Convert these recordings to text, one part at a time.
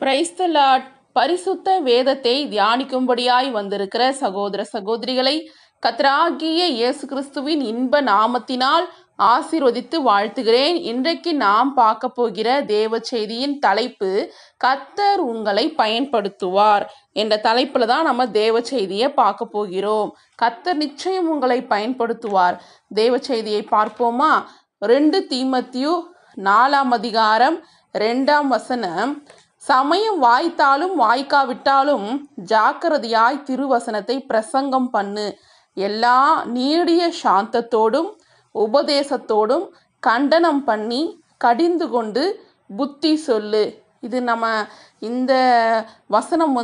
Praise the Lord. பரிசுத்த வேதத்தை தியானிக்கும்படியாய் வந்திருக்கிற சகோதர சகோதரிகளை கர்த்தராகிய இயேசு கிறிஸ்துவின் இன்ப நாமத்தினால் ஆசீர்வதித்து வாழ்த்துகிறேன். இன்றைக்கு நாம் பார்க்க போகிற தேவ செய்தியின் தலைப்பு கர்த்தர் உங்களை பயன்படுத்துவார் என்ற தலைப்புல தான் நம்ம தேவ செய்தியை பார்க்க போகிறோம். கர்த்தர் நிச்சயம் உங்களை பயன்படுத்துவார். தேவ செய்தியை பார்ப்போமா? 2 தீமோத்தேயு 4ஆம் அதிகாரம் 2ஆம் வசனம், சமயம் வாய்த்தாலும் வாய்க்காவிட்டாலும் ஜாக்கிரதையாய் திருவசனத்தை பிரசங்கம் பண்ணு, எல்லா நீடிய சாந்தத்தோடும் உபதேசத்தோடும் கண்டனம் பண்ணி கடிந்து கொண்டு புத்தி சொல்லு. இது நம்ம இந்த வசனம்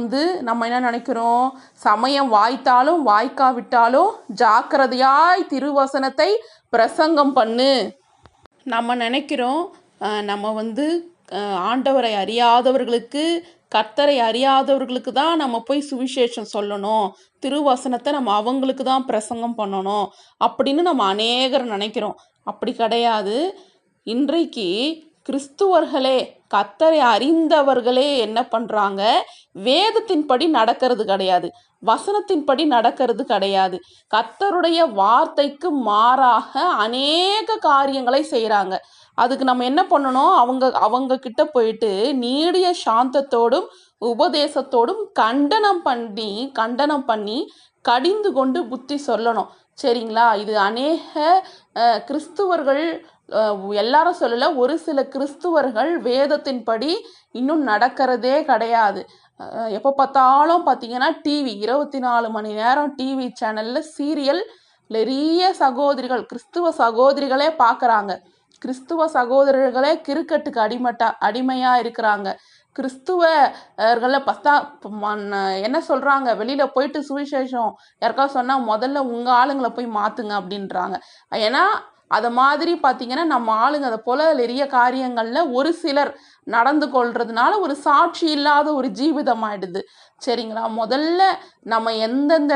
நம்ம என்ன நினைக்கிறோம்? சமயம் வாய்த்தாலும் வாய்க்காவிட்டாலும் ஜாக்கிரதையாய் திருவசனத்தை பிரசங்கம் பண்ணு. நம்ம நினைக்கிறோம் நம்ம ஆண்டவரை அறியாதவர்களுக்கு, கர்த்தரை அறியாதவர்களுக்கு தான் நம்ம போய் சுவிசேஷம் சொல்லணும், திருவசனத்தை நம்ம அவங்களுக்கு தான் பிரசங்கம் பண்ணணும் அப்படின்னு நம்ம அநேகர் நினைக்கிறோம். அப்படி கிடையாது. இன்றைக்கு கிறிஸ்துவர்களே, கர்த்தரை அறிந்தவர்களே என்ன பண்ணுறாங்க? வேதத்தின்படி நடக்கிறது கிடையாது, வசனத்தின்படி நடக்கிறது கிடையாது. கர்த்தருடைய வார்த்தைக்கு மாறாக அநேக காரியங்களை செய்கிறாங்க. அதுக்கு நம்ம என்ன பண்ணணும்? அவங்க கிட்ட போயிட்டு நீடிய சாந்தத்தோடும் உபதேசத்தோடும் கண்டனம் பண்ணி கடிந்து கொண்டு புத்தி சொல்லணும். சரிங்களா? இது அநேக கிறிஸ்துவர்கள், எல்லாரும் சொல்லலை, ஒரு சில கிறிஸ்துவர்கள் வேதத்தின்படி இன்னும் நடக்கிறதே கிடையாது. எப்போ பார்த்தாலும் பார்த்தீங்கன்னா டிவி 24 மணி நேரம் டிவி சேனலில் சீரியல் நிறைய சகோதரிகள், கிறிஸ்துவ சகோதரிகளே பார்க்குறாங்க. கிறிஸ்துவ சகோதரர்களே கிரிக்கெட்டுக்கு அடிமையாக இருக்கிறாங்க. கிறிஸ்துவர்களை பார்த்தா என்ன சொல்கிறாங்க? வெளியில் போயிட்டு சுவிசேஷம் யாருக்காவது சொன்னால் முதல்ல உங்கள் ஆளுங்களை போய் மாற்றுங்க அப்படின்றாங்க. ஏன்னா அதை மாதிரி பார்த்தீங்கன்னா நம்ம ஆளுங்க அதை போல் நிறைய காரியங்களில் ஒரு சிலர் நடந்து கொள்றதுனால ஒரு சாட்சி இல்லாத ஒரு ஜீவிதம் ஆயிடுது. சரிங்களா? முதல்ல நம்ம எந்தெந்த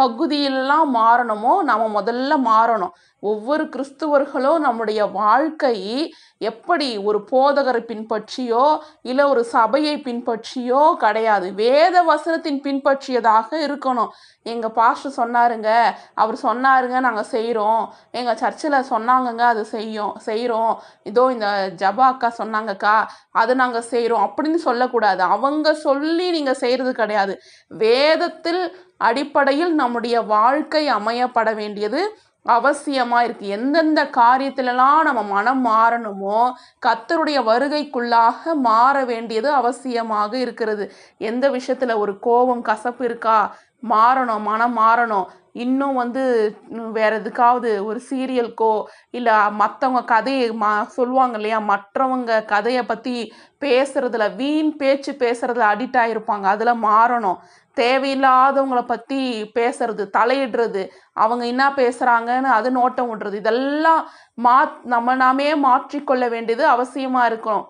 பகுதியிலலாம் மாறணுமோ நம்ம முதல்ல மாறணும். ஒவ்வொரு கிறிஸ்துவர்களும் நம்முடைய வாழ்க்கை எப்படி ஒரு போதகரை பின்பற்றியோ இல்லை ஒரு சபையை பின்பற்றியோ கிடையாது, வேத வசனத்தின் பின்பற்றியதாக இருக்கணும். எங்கள் பாஸ்டர் சொன்னாருங்க, அவர் சொன்னாருங்க, நாங்கள் செய்கிறோம், எங்கள் சர்ச்சில் சொன்னாங்கங்க, அது செய்கிறோம், இதோ இந்த ஜபா அக்கா சொன்னாங்கக்கா, அது நாங்கள் செய்கிறோம் அப்படின்னு சொல்லக்கூடாது. அவங்க சொல்லி நீங்கள் செய்கிறது கிடையாது. வேதத்தில் அடிப்படையில் நம்முடைய வாழ்க்கை அமையப்பட வேண்டியது அவசியமாக இருக்குது. எந்தெந்த காரியத்திலலாம் நம்ம மனம் மாறணுமோ கர்த்தருடைய வருகைக்குள்ளாக மாற வேண்டியது அவசியமாக இருக்கிறது. எந்த விஷயத்தில் ஒரு கோபம் கசப்பு இருக்கா, மாறணும், மனம் மாறணும். இன்னும் வேற எதுக்காவது ஒரு சீரியல்க்கோ இல்லை மற்றவங்க கதையை சொல்லுவாங்க இல்லையா, மற்றவங்க கதையை பற்றி பேசுறதுல, வீண் பேச்சு பேசுறதுல அடிக்ட் ஆகிருப்பாங்க, அதில் மாறணும். தேவையில்லாதவங்களை பற்றி பேசுறது, தலையிடுறது, அவங்க என்ன பேசுகிறாங்கன்னு அது நோட்டம் விடுறது, இதெல்லாம் நாமே மாற்றிக்கொள்ள வேண்டியது அவசியமாக இருக்கணும்.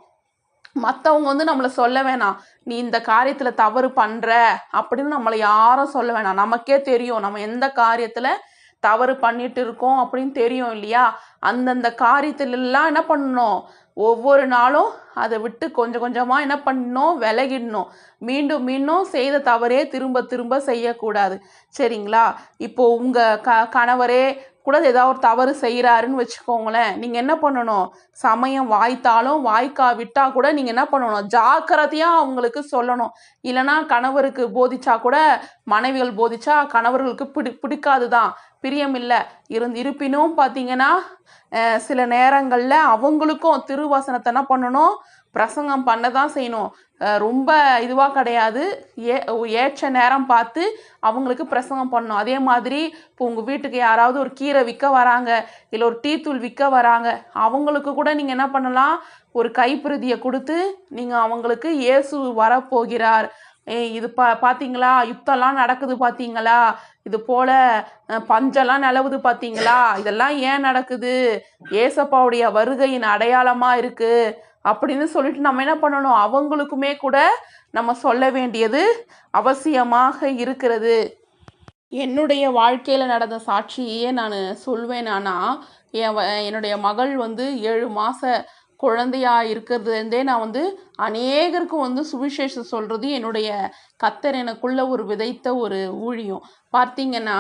மற்றவங்க நம்மளை சொல்ல வேணாம், நீ இந்த காரியத்தில் தவறு பண்ணுற அப்படின்னு நம்மளை யாரும் சொல்ல வேணாம். நமக்கே தெரியும் நம்ம எந்த காரியத்தில் தவறு பண்ணிட்டு இருக்கோம் அப்படின்னு தெரியும் இல்லையா? அந்தந்த காரியத்திலெல்லாம் என்ன பண்ணணும்? ஒவ்வொரு நாளும் அதை விட்டு கொஞ்சம் கொஞ்சமாக என்ன பண்ணணும்? விலகிடணும். மீண்டும் மீண்டும் செய்த தவறே திரும்ப திரும்ப செய்யக்கூடாது. சரிங்களா? இப்போது உங்கள் கணவரே கூட ஏதாவது ஒரு தவறு செய்கிறாருன்னு வச்சுக்கோங்களேன், நீங்கள் என்ன பண்ணணும்? சமயம் வாய்த்தாலும் வாய்க்காவிட்டா கூட நீங்கள் என்ன பண்ணணும்? ஜாக்கிரதையாக அவங்களுக்கு சொல்லணும். இல்லைனா கணவருக்கு போதிச்சா கூட, மனைவிகள் போதிச்சா கணவர்களுக்கு பிடிக்காது தான், பிரியம் இல்லை. இருப்பினும் பார்த்தீங்கன்னா சில நேரங்களில் அவங்களுக்கும் திருவசனத்தை என்ன பண்ணணும்? பிரசங்கம் பண்ண தான் செய்யணும். ரொம்ப இதுவாக கிடையாது, ஏற்ற நேரம் பார்த்து அவங்களுக்கு பிரசங்கம் பண்ணணும். அதே மாதிரி இப்போ உங்கள் வீட்டுக்கு யாராவது ஒரு கீரை விற்க வராங்க, இல்லை ஒரு டீ தூள் விற்க வராங்க, அவங்களுக்கு கூட நீங்கள் என்ன பண்ணலாம்? ஒரு கைப்பிரதியை கொடுத்து நீங்கள் அவங்களுக்கு இயேசு வரப்போகிறார், இது பார்த்தீங்களா, யுத்தம்லாம் நடக்குது பார்த்தீங்களா, இது போல் பஞ்செல்லாம் நிலவுது பார்த்தீங்களா, இதெல்லாம் ஏன் நடக்குது? ஏசப்பாவுடைய வருகையின் அடையாளமாக இருக்குது அப்படின்னு சொல்லிட்டு நம்ம என்ன பண்ணணும்? அவங்களுக்குமே கூட நம்ம சொல்ல வேண்டியது அவசியமாக இருக்கிறது. என்னுடைய வாழ்க்கையில் நடந்த சாட்சியே நான் சொல்வேன். ஆனால் என்னுடைய மகள் 7 மாத குழந்தையா இருக்கிறதுலேருந்தே நான் வந்து அநேகருக்கும் வந்து சுவிசேஷம் சொல்கிறது என்னுடைய கத்தர் எனக்குள்ள ஒரு விதைத்த ஒரு ஊழியம். பார்த்தீங்கன்னா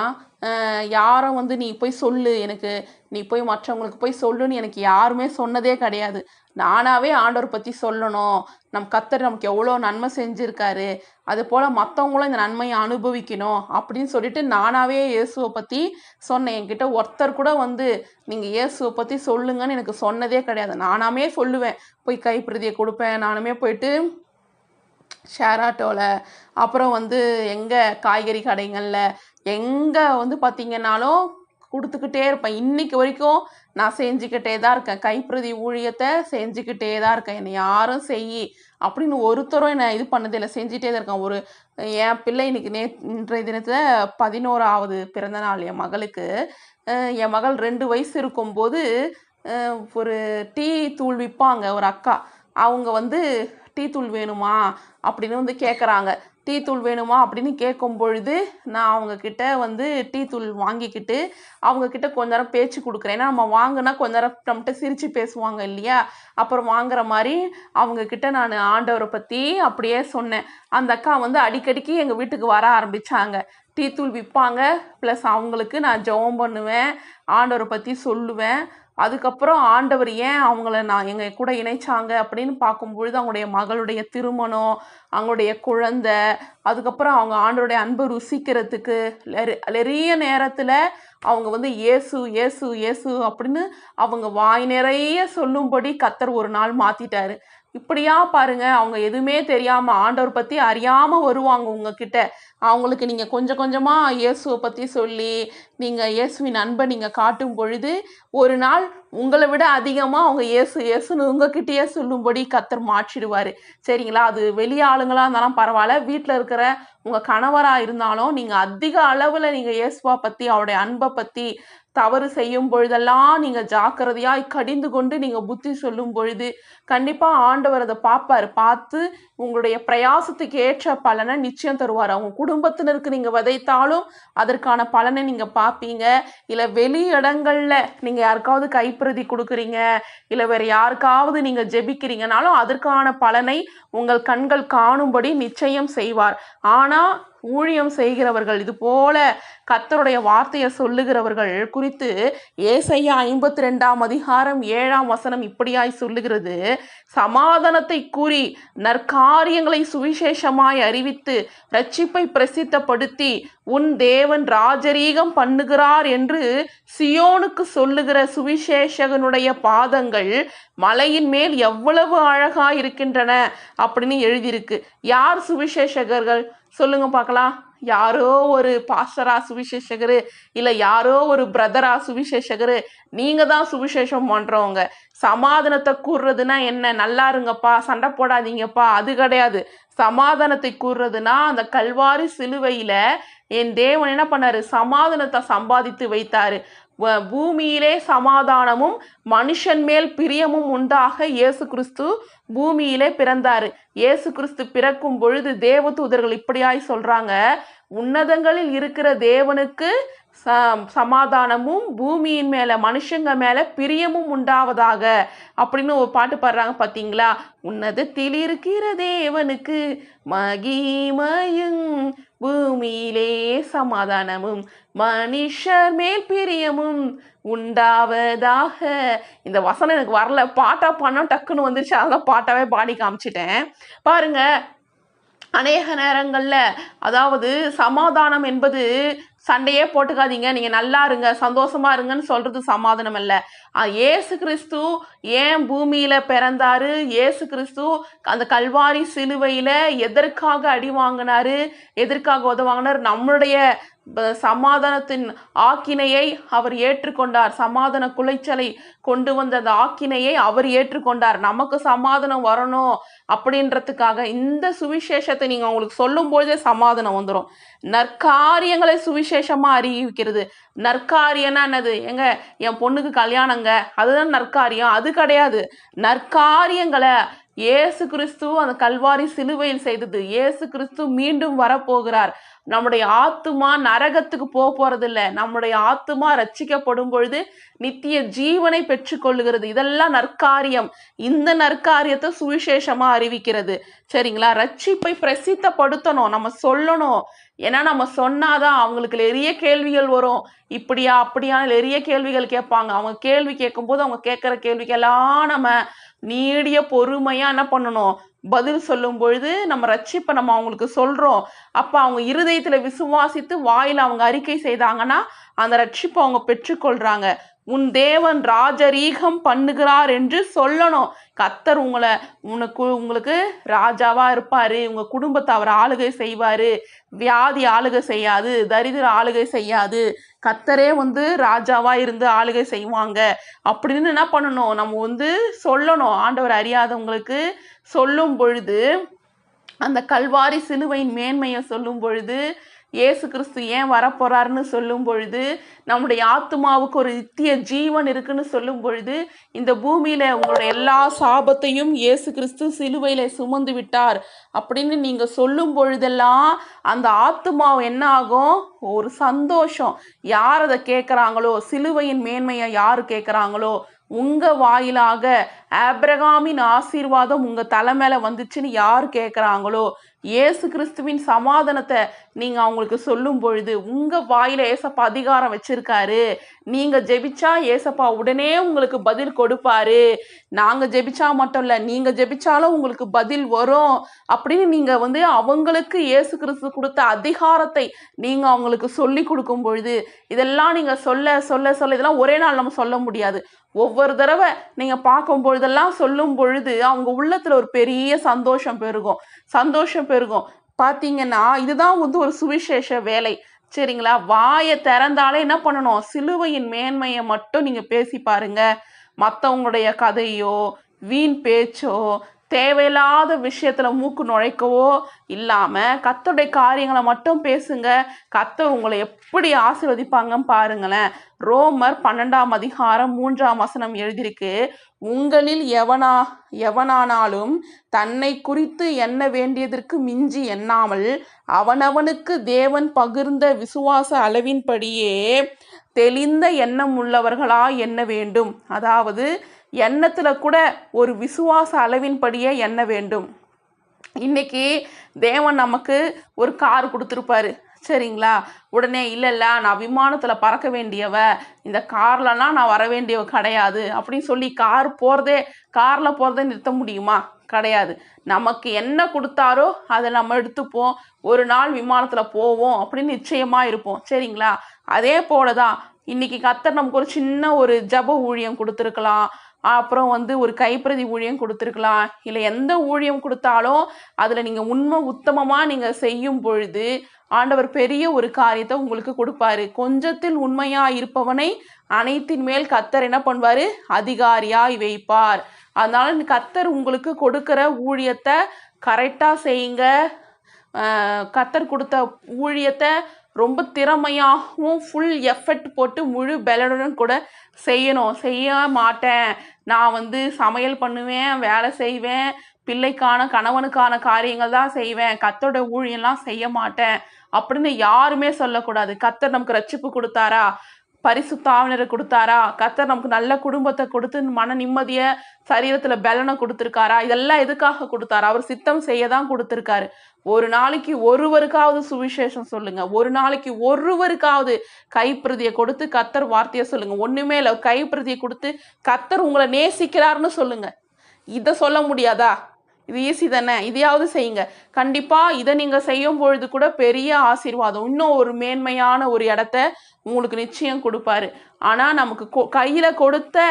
யாரும் வந்து நீ போய் சொல்லு எனக்கு, நீ போய் மற்றவங்களுக்கு போய் சொல்லுன்னு எனக்கு யாருமே சொன்னதே கிடையாது. நானாகவே ஆண்டவர் பற்றி சொல்லணும், நம் கத்தர் நமக்கு எவ்வளோ நன்மை செஞ்சுருக்காரு, அது போல் மற்றவங்களும் இந்த நன்மையை அனுபவிக்கணும் அப்படின்னு சொல்லிட்டு நானாகவே இயேசுவை பற்றி சொன்னேன். என்கிட்ட ஒருத்தர் கூட வந்து நீங்கள் இயேசுவை பற்றி சொல்லுங்கன்னு எனக்கு சொன்னதே கிடையாது. நானாமே சொல்லுவேன், போய் கைப்பிரதியை கொடுப்பேன், நானுமே போயிட்டு ஷேர் ஆட்டோவில், அப்புறம் வந்து எங்கே காய்கறி கடைகளில், எங்கே வந்து பார்த்திங்கனாலும் கொடுத்துக்கிட்டே இருப்பேன். இன்னைக்கு வரைக்கும் நான் செஞ்சுக்கிட்டே தான் இருக்கேன். கைப்பிரதி ஊழியத்தை செஞ்சுக்கிட்டே தான் இருக்கேன். என்னை யாரும் செய் அப்படின்னு ஒருத்தரும் என்னை இது பண்ணதில்லை, செஞ்சுட்டே தான் இருக்கேன். ஒரு என் பிள்ளை இன்னைக்கு இன்றைய தினத்தில் 11வது பிறந்த நாள் என் மகளுக்கு. என் மகள் 2 வயசு இருக்கும்போது ஒரு டீ தூள் விற்பாங்க ஒரு அக்கா. அவங்க வந்து டீ தூள் வேணுமா அப்படின்னு வந்து கேட்குறாங்க. டீ தூள் வேணுமா அப்படின்னு கேட்கும் பொழுது நான் அவங்கக்கிட்ட வந்து டீ தூள் வாங்கிக்கிட்டு அவங்கக்கிட்ட கொஞ்ச நேரம் பேச்சு கொடுக்குறேன். ஏன்னா நம்ம வாங்கினா கொஞ்ச நேரம் நம்மகிட்ட சிரித்து பேசுவாங்க இல்லையா, அப்புறம் வாங்குற மாதிரி அவங்கக்கிட்ட நான் ஆண்டவரை பற்றி அப்படியே சொன்னேன். அந்த அக்கா வந்து அடிக்கடிக்கு எங்கள் வீட்டுக்கு வர ஆரம்பித்தாங்க. டீ தூள் விற்பாங்க, ப்ளஸ் அவங்களுக்கு நான் ஜெபம் பண்ணுவேன், ஆண்டவரை பற்றி சொல்லுவேன். அதுக்கப்புறம் ஆண்டவர் ஏன் அவங்கள நான் எங்கள் கூட இணைச்சாங்க அப்படின்னு பார்க்கும்பொழுது அவங்களுடைய மகளுடைய திருமணம், அவங்களுடைய குழந்தை, அதுக்கப்புறம் அவங்க ஆண்டவருடைய அன்பை ருசிக்கிறதுக்கு நிறைய நேரத்தில் அவங்க வந்து இயேசு இயேசு இயேசு அப்படின்னு அவங்க வாய் நிறைய சொல்லும்படி கத்தர் ஒரு நாள் மாற்றிட்டாரு. இப்படியா பாருங்க, அவங்க எதுவுமே தெரியாமல் ஆண்டவர் பற்றி அறியாமல் வருவாங்க உங்ககிட்ட. அவங்களுக்கு நீங்கள் கொஞ்சம் கொஞ்சமாக இயேசுவை பற்றி சொல்லி நீங்கள் இயேசுவின் அன்பை நீங்கள் காட்டும் பொழுது ஒரு நாள் உங்களை விட அதிகமாக அவங்க இயேசு இயேசுன்னு உங்ககிட்டயே சொல்லும்படி கத்தர் மாற்றிடுவார். சரிங்களா? அது வெளி ஆளுங்களாக இருந்தாலும் பரவாயில்ல, வீட்டில் இருக்கிற உங்கள் கணவராக இருந்தாலும் நீங்கள் அதிக அளவில் நீங்கள் இயேசுவா பற்றி அவருடைய அன்பை பற்றி தவறு செய்யும் பொழுதெல்லாம் நீங்கள் ஜாக்கிரதையாய் கடிந்து கொண்டு நீங்கள் புத்தி சொல்லும் பொழுது கண்டிப்பாக ஆண்டவர் அதை பார்ப்பார். பார்த்து உங்களுடைய பிரயாசத்துக்கு ஏற்ற பலனை நிச்சயம் தருவார். அவங்க குடும்பத்தினருக்கு நீங்கள் விதைத்தாலும் அதற்கான பலனை நீங்கள் பார்ப்பீங்க. இல்லை வெளி இடங்களில் நீங்கள் யாருக்காவது கைப்பிரதி கொடுக்குறீங்க, இல்லை வேறு யாருக்காவது நீங்கள் ஜெபிக்கிறீங்கனாலும் அதற்கான பலனை உங்கள் கண்கள் காணும்படி நிச்சயம் செய்வார். ஆனால் ஊழியம் செய்கிறவர்கள், இது போல கர்த்தருடைய வார்த்தையை சொல்லுகிறவர்கள் குறித்து ஏசாயா 52ஆம் அதிகாரம் 7ஆம் வசனம் இப்படியாய் சொல்லுகிறது: சமாதானத்தை கூறி நற்காரியங்களை சுவிசேஷமாய் அறிவித்து இரட்சிப்பை பிரசித்தப்படுத்தி உன் தேவன் ராஜரீகம் பண்ணுகிறார் என்று சியோனுக்கு சொல்லுகிற சுவிசேஷகனுடைய பாதங்கள் மலையின் மேல் எவ்வளவு அழகா இருக்கின்றன அப்படின்னு எழுதியிருக்கு. யார் சுவிசேஷகர்கள் சொல்லுங்க பார்க்கலாம். யாரோ ஒரு பாஸ்டரா சுவிசேஷகரு, இல்லை யாரோ ஒரு பிரதரா சுவிசேஷகரு? நீங்கள் தான் சுவிசேஷம் பண்ணுறவங்க. சமாதானத்தை கூறுறதுனா என்ன? நல்லா இருங்கப்பா, சண்டை போடாதீங்கப்பா, அது கிடையாது. சமாதானத்தை கூறுறதுனா அந்த கல்வாரி சிலுவையில் என் தேவன் என்ன பண்ணாரு? சமாதானத்தை சம்பாதித்து வைத்தாரு. பூமியிலே சமாதானமும் மனுஷன் மேல் பிரியமும் உண்டாக இயேசு கிறிஸ்து பூமியிலே பிறந்தாரு. இயேசு கிறிஸ்து பிறக்கும் பொழுது தேவதூதர்கள் இப்படியாய் சொல்றாங்க: உன்னதங்களில் இருக்கிற தேவனுக்கு சமாதானமும் பூமியின் மேல மனுஷங்க மேல பிரியமும் உண்டாவதாக அப்படின்னு ஒரு பாட்டு பாடுறாங்க பார்த்தீங்களா? உன்னதத்தில் இருக்கிற தேவனுக்கு மகிமையும் பூமியிலே சமாதானமும் மனுஷர் மேல் பிரியமும் உண்டாவதாக. இந்த வசனம் எனக்கு வரல, பாட்டா பண்ணோம் டக்குன்னு வந்துருச்சு, அதெல்லாம் பாட்டாவே பாடி காமிச்சிட்டேன். பாருங்க, அநேக நேரங்களில் அதாவது சமாதானம் என்பது சண்டையே போட்டுக்காதீங்க, நீங்கள் நல்லா இருங்க, சந்தோஷமா இருங்கன்னு சொல்கிறது சமாதானம் இல்லை. இயேசு கிறிஸ்து ஏன் பூமியில் பிறந்தாரு? இயேசு கிறிஸ்து அந்த கல்வாரி சிலுவையில் எதற்காக அடி வாங்கினாரு, எதற்காக உதவாங்கினார்? நம்மளுடைய சமாதானத்தின் ஆக்கினையை அவர் ஏற்றுக்கொண்டார். சமாதான குலைச்சலை கொண்டு வந்த அந்த ஆக்கினையை அவர் ஏற்றுக்கொண்டார். நமக்கு சமாதானம் வரணும் அப்படின்றதுக்காக இந்த சுவிசேஷத்தை நீங்கள் அவங்களுக்கு சொல்லும் பொழுதே சமாதானம் வந்துடும். நற்காரியங்களை சுவிசேஷமாக அறிவிக்கிறது. நற்காரியம்னா என்னது? எங்க என் பொண்ணுக்கு கல்யாணங்க, அதுதான் நற்காரியம்? அது கிடையாது. நற்காரியங்களை இயேசு கிறிஸ்து அந்த கல்வாரி சிலுவையில் செய்தது. இயேசு கிறிஸ்து மீண்டும் வரப்போகிறார். நம்முடைய ஆத்துமா நரகத்துக்கு போறதில்ல. நம்முடைய ஆத்துமா ரட்சிக்கப்படும் பொழுது நித்திய ஜீவனை பெற்றுக்கொள்ளுகிறது. இதெல்லாம் நற்காரியம். இந்த நற்காரியத்தை சுவிசேஷமா அறிவிக்கிறது. சரிங்களா? ரட்சிப்பை பிரசித்தப்படுத்தணும், நம்ம சொல்லணும். ஏன்னா நம்ம சொன்னாதான் அவங்களுக்கு நிறைய கேள்விகள் வரும். இப்படியா அப்படியா நிறைய கேள்விகள் கேட்பாங்க. அவங்க கேள்வி கேட்கும்போது அவங்க கேட்குற கேள்விக்கெல்லாம் நம்ம நீடிய பொறுமையா என்ன பண்ணணும், பதில் சொல்லும் பொழுது நம்ம ரட்சிப்பை நம்ம அவங்களுக்கு சொல்றோம். அப்ப அவங்க இருதயத்துல விசுவாசித்து வாயில அவங்க அறிக்கை செய்தாங்கன்னா அந்த ரட்சிப்பை அவங்க பெற்றுக்கொள்றாங்க. உன் தேவன் ராஜரீகம் பண்ணுகிறார் என்று சொல்லணும். கர்த்தர் உங்களுக்கு ராஜாவா இருப்பாரு. உங்க குடும்பத்தை அவர் ஆளுகை செய்வாரு. வியாதி ஆளுகை செய்யாது, தரித்திர ஆளுகை செய்யாது. கர்த்தரே ராஜாவா இருந்து ஆளுகை செய்வாங்க அப்படின்னு என்ன பண்ணணும், நம்ம சொல்லணும். ஆண்டவர் அறியாதவங்களுக்கு சொல்லும் பொழுது, அந்த கல்வாரி சிலுவையின் மேன்மையை சொல்லும் பொழுது, இயேசு கிறிஸ்து ஏன் வரப்போறாருன்னு சொல்லும் பொழுது, நம்முடைய ஆத்துமாவுக்கு ஒரு நித்திய ஜீவன் இருக்குன்னு சொல்லும் பொழுது, இந்த பூமியில உங்களுடைய எல்லா சாபத்தையும் இயேசு கிறிஸ்து சிலுவையில சுமந்து விட்டார் அப்படின்னு நீங்க சொல்லும் பொழுதெல்லாம் அந்த ஆத்துமாவு என்ன ஆகும், ஒரு சந்தோஷம். யார் அதை கேட்குறாங்களோ, சிலுவையின் மேன்மையை யார் கேட்குறாங்களோ, உங்க வாயிலாக ஆபிரகாமின் ஆசீர்வாதம் உங்க தலை மேல வந்துச்சுன்னு யார் கேட்குறாங்களோ, இயேசு கிறிஸ்துவின் சமாதானத்தை நீங்க அவங்களுக்கு சொல்லும் பொழுது, உங்க வாயில ஏசப்பா அதிகாரம் வச்சிருக்காரு. நீங்க ஜெபிச்சா ஏசப்பா உடனே உங்களுக்கு பதில் கொடுப்பாரு. நாங்க ஜெபிச்சா மட்டும் இல்ல, நீங்க ஜெபிச்சாலும் உங்களுக்கு பதில் வரும் அப்படின்னு நீங்க அவங்களுக்கு இயேசு கிறிஸ்து கொடுத்த அதிகாரத்தை நீங்க அவங்களுக்கு சொல்லி கொடுக்கும் பொழுது, இதெல்லாம் நீங்க சொல்ல சொல்ல சொல்ல இதெல்லாம் ஒரே நாள் நம்ம சொல்ல முடியாது. ஒவ்வொரு தடவை நீங்க பார்க்கும் பொழுதெல்லாம் சொல்லும் பொழுது அவங்க உள்ளத்துல ஒரு பெரிய சந்தோஷம் பெருகும். பார்த்தீங்கன்னா இதுதான் ஒரு சுவிசேஷ வேலை. சரிங்களா? வாயை திறந்தாலே என்ன பண்ணணும், சிலுவையின் மேன்மையை மட்டும் நீங்க பேசி பாருங்க. மற்றவங்களுடைய கதையோ வீண் பேச்சோ தேவையில்லாத விஷயத்துல மூக்கு நுழைக்கவோ இல்லாம கர்த்தருடைய காரியங்களை மட்டும் பேசுங்க. கர்த்தர் உங்களை எப்படி ஆசீர்வதிப்பாங்கன்னு பாருங்களேன். ரோமர் 12ஆம் அதிகாரம் 3ஆம் வசனம் எழுதியிருக்கு, உங்களில் எவனானாலும் தன்னை குறித்து எண்ண வேண்டியதற்கு மிஞ்சி எண்ணாமல் அவனவனுக்கு தேவன் பகிர்ந்த விசுவாச அளவின்படியே தெளிந்த எண்ணம் உள்ளவர்களா எண்ண வேண்டும். அதாவது எண்ணத்துல கூட ஒரு விசுவாச அளவின்படியே எண்ண வேண்டும். இன்னைக்கு தேவன் நமக்கு ஒரு கார் கொடுத்துருப்பாரு. சரிங்களா? உடனே இல்லைல்ல நான் விமானத்தில் பறக்க வேண்டியவ, இந்த கார்லலாம் நான் வர வேண்டியவ கிடையாது அப்படின்னு சொல்லி காரில் போகிறதே நிறுத்த முடியுமா? கிடையாது. நமக்கு என்ன கொடுத்தாரோ அதை நம்ம எடுத்துப்போம். ஒரு நாள் விமானத்தில் போவோம் அப்படின்னு நிச்சயமாக இருப்போம். சரிங்களா? அதே போல தான் இன்னைக்கு கர்த்தர் நமக்கு ஒரு சின்ன ஒரு ஜப ஊழியம் கொடுத்துருக்கலாம். அப்புறம் ஒரு கைப்பிரதி ஊழியம் கொடுத்துருக்கலாம். இல்லை எந்த ஊழியம் கொடுத்தாலும் அதில் நீங்கள் உண்மை உத்தமமாக நீங்கள் செய்யும் பொழுது ஆண்டவர் பெரிய ஒரு காரியத்தை உங்களுக்கு கொடுப்பாரு. கொஞ்சத்தில் உண்மையாக இருப்பவனை அனைத்தின் மேல் கர்த்தர் என்ன பண்ணுவார், அதிகாரியாய் வைப்பார். அதனால கர்த்தர் உங்களுக்கு கொடுக்குற ஊழியத்தை கரெக்டாக செய்யுங்க. கர்த்தர் கொடுத்த ஊழியத்தை ரொம்ப திறமையாகவும் ஃபுல் எஃபர்ட் போட்டு முழு பலனுடன் கூட செய்யணும். செய்ய மாட்டேன், நான் சமையல் பண்ணுவேன், வேலை செய்வேன், பிள்ளைக்கான கணவனுக்கான காரியங்கள் தான் செய்வேன், கர்த்தரோட ஊழியெல்லாம் செய்ய மாட்டேன் அப்படின்னு யாருமே சொல்லக்கூடாது. கர்த்தர் நமக்கு ரட்சிப்பு கொடுத்தாரா, பரிசுத்த ஆவியானவரை கொடுத்தாரா, கர்த்தர் நமக்கு நல்ல குடும்பத்தை கொடுத்து மன நிம்மதியை சரீரத்தில் பலனை கொடுத்துருக்காரா, இதெல்லாம் எதுக்காக கொடுத்தாரா? அவர் சித்தம் செய்ய தான் கொடுத்துருக்காரு. ஒரு நாளைக்கு ஒருவருக்காவது சுவிசேஷம் சொல்லுங்க. ஒரு நாளைக்கு ஒருவருக்காவது கைப்பிரதியை கொடுத்து கர்த்தர் வார்த்தையை சொல்லுங்க. ஒண்ணுமே இல்லை, கைப்பிரதியை கொடுத்து கர்த்தர் உங்களை நேசிக்கிறாருன்னு சொல்லுங்க. இதை சொல்ல முடியாதா? இது ஈஸி தானே, இதையாவது செய்யுங்க. கண்டிப்பாக இதை நீங்கள் செய்யும் பொழுது கூட பெரிய ஆசீர்வாதம், இன்னும் ஒரு மேன்மையான ஒரு இடத்த உங்களுக்கு நிச்சயம் கொடுப்பாரு. ஆனால் நமக்கு கையில் கொடுத்த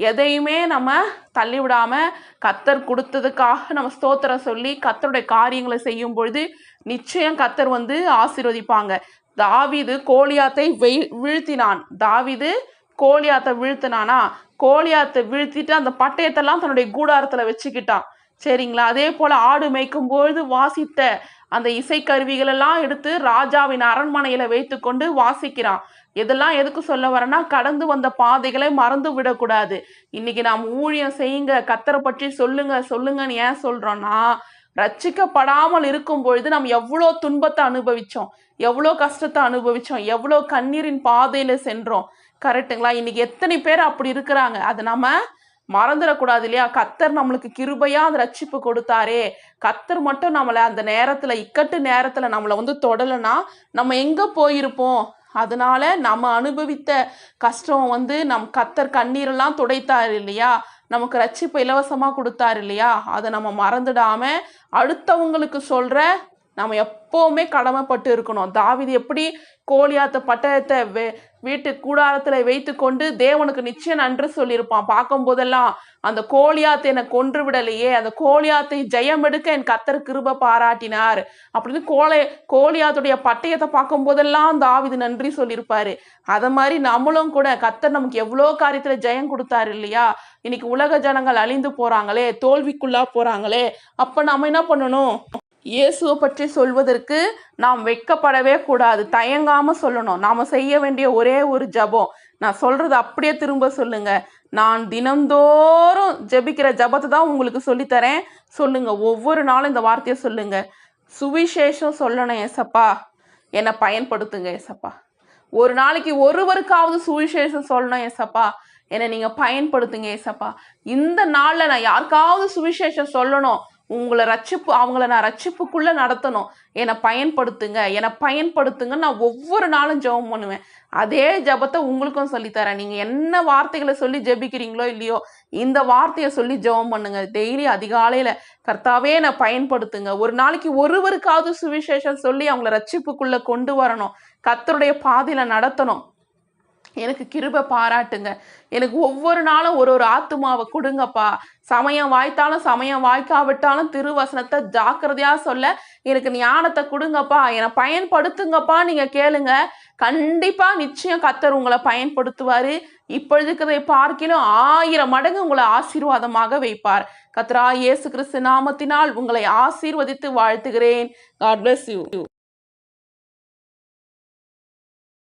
எதையுமே நம்ம தள்ளிவிடாமல் கர்த்தர் கொடுத்ததுக்காக நம்ம ஸ்தோத்திரம் சொல்லி கர்த்தருடைய காரியங்களை செய்யும் பொழுது நிச்சயம் கர்த்தர் ஆசீர்வதிப்பாங்க. தாவீது கோலியாத்தை வீழ்த்தினான். கோலியாத்தை வீழ்த்திட்டு அந்த பட்டயத்தெல்லாம் தன்னுடைய கூடாரத்தில் வச்சுக்கிட்டான். சரிங்களா? அதே போல் ஆடு மேய்க்கும் பொழுது வாசித்த அந்த இசைக்கருவிகளெல்லாம் எடுத்து ராஜாவின் அரண்மனையில் வைத்து கொண்டு வாசிக்கிறான். இதெல்லாம் எதுக்கு சொல்ல வரேன்னா, கடந்து வந்த பாதைகளை மறந்து விடக்கூடாது. இன்னைக்கு நாம் ஊழியம் செய்யுங்க, கர்த்தரை பற்றி சொல்லுங்க சொல்லுங்கன்னு ஏன் சொல்றோம்னா, ரட்சிக்கப்படாமல் இருக்கும் பொழுது நம்ம எவ்வளோ துன்பத்தை அனுபவிச்சோம், எவ்வளோ கஷ்டத்தை அனுபவிச்சோம், எவ்வளோ கண்ணீரின் பாதையில சென்றோம். கரெக்டுங்களா? இன்னைக்கு எத்தனை பேர் அப்படி இருக்கிறாங்க. அதை நம்ம மறந்துடக்கூடாது இல்லையா? கர்த்தர் நம்மளுக்கு கிருபையா அந்த ரட்சிப்பு கொடுத்தாரே, கர்த்தர் மட்டும் நம்மளை அந்த நேரத்துல, இக்கட்டு நேரத்துல நம்மளை தொடலைன்னா நம்ம எங்க போயிருப்போம்? அதனால நம்ம அனுபவித்த கஷ்டம் நம் கர்த்தர் கண்ணீரெல்லாம் துடைத்தார் இல்லையா? நமக்கு ரட்சிப்பு இலவசமா கொடுத்தாரு இல்லையா? அதை நம்ம மறந்துடாம அடுத்தவங்களுக்கு சொல்ற நம்ம எப்பவுமே கடமைப்பட்டு இருக்கணும். தாவீது எப்படி கோலியாத்து பட்டயத்தை வீட்டு கூடாரத்துல வைத்து கொண்டு தேவனுக்கு நிச்சயம் நன்றி சொல்லியிருப்பான். பார்க்கும் போதெல்லாம் அந்த கோலியாத்தை என்னை கொன்று விடலையே, அந்த கோலியாத்தை ஜெயம் எடுக்க என் கர்த்தர் கிருபை பாராட்டினார் அப்படின்னு கோலியாத்துடைய பட்டயத்தை பார்க்கும் போதெல்லாம் தாவீது நன்றி சொல்லியிருப்பாரு. அதை மாதிரி நம்மளும் கூட கர்த்தர் நமக்கு எவ்வளோ காரியத்துல ஜெயம் கொடுத்தாரு இல்லையா? இன்னைக்கு உலக ஜனங்கள் அழிந்து போறாங்களே, தோல்விக்குள்ளா போறாங்களே, அப்ப நம்ம என்ன பண்ணணும்? இயேசுவை பற்றி சொல்வதற்கு நாம் வெட்கப்படவே கூடாது. தயங்காம சொல்லணும். நாம செய்ய வேண்டிய ஒரே ஒரு ஜபம், நான் சொல்றது அப்படியே திரும்ப சொல்லுங்க. நான் தினந்தோறும் ஜெபிக்கிற ஜபத்தை தான் உங்களுக்கு சொல்லித்தரேன். சொல்லுங்க, ஒவ்வொரு நாளும் இந்த வார்த்தையை சொல்லுங்க. சுவிசேஷம் சொல்லணும் ஏசப்பா, என்னை பயன்படுத்துங்க ஏசப்பா. ஒரு நாளைக்கு ஒருவருக்காவது சுவிசேஷம் சொல்லணும் ஏசப்பா, என்னை நீங்க பயன்படுத்துங்க ஏசப்பா. இந்த நாள்ல நான் யாருக்காவது சுவிசேஷம் சொல்லணும், அவங்கள நான் ரட்சிப்புக்குள்ள நடத்தணும், என்னை பயன்படுத்துங்க நான் ஒவ்வொரு நாளும் ஜெபம் பண்ணுவேன். அதே ஜெபத்தை உங்களுக்கும் சொல்லித்தரேன். நீங்க என்ன வார்த்தைகளை சொல்லி ஜெபிக்கிறீங்களோ இல்லையோ, இந்த வார்த்தையை சொல்லி ஜெபம் பண்ணுங்க. டெய்லி அதிகாலையில கர்த்தாவே என்னை பயன்படுத்துங்க. ஒரு நாளைக்கு ஒருவருக்காவது சுவிசேஷம் சொல்லி அவங்கள ரட்சிப்புக்குள்ள கொண்டு வரணும், கர்த்தருடைய பாதையில நடத்தணும். எனக்கு கிருபை பாராட்டுங்க. எனக்கு ஒவ்வொரு நாளும் ஒரு ஆத்துமாவை கொடுங்கப்பா. சமயம் வாய்த்தாலும் சமயம் வாய்க்காவிட்டாலும் திருவசனத்தை ஜாக்கிரதையா சொல்ல எனக்கு ஞானத்தை கொடுங்கப்பா, என்னை பயன்படுத்துங்கப்பா. நீங்க கேளுங்க, கண்டிப்பா நிச்சயம் கர்த்தர் உங்களை பயன்படுத்துவாரு. இப்பொழுதுக்கிறதை பார்க்கிலும் 1000 மடங்கு உங்களை ஆசீர்வாதமாக வைப்பார். கர்த்தராகிய இயேசு கிறிஸ்து நாமத்தினால் உங்களை ஆசீர்வதித்து வாழ்த்துகிறேன். God bless you.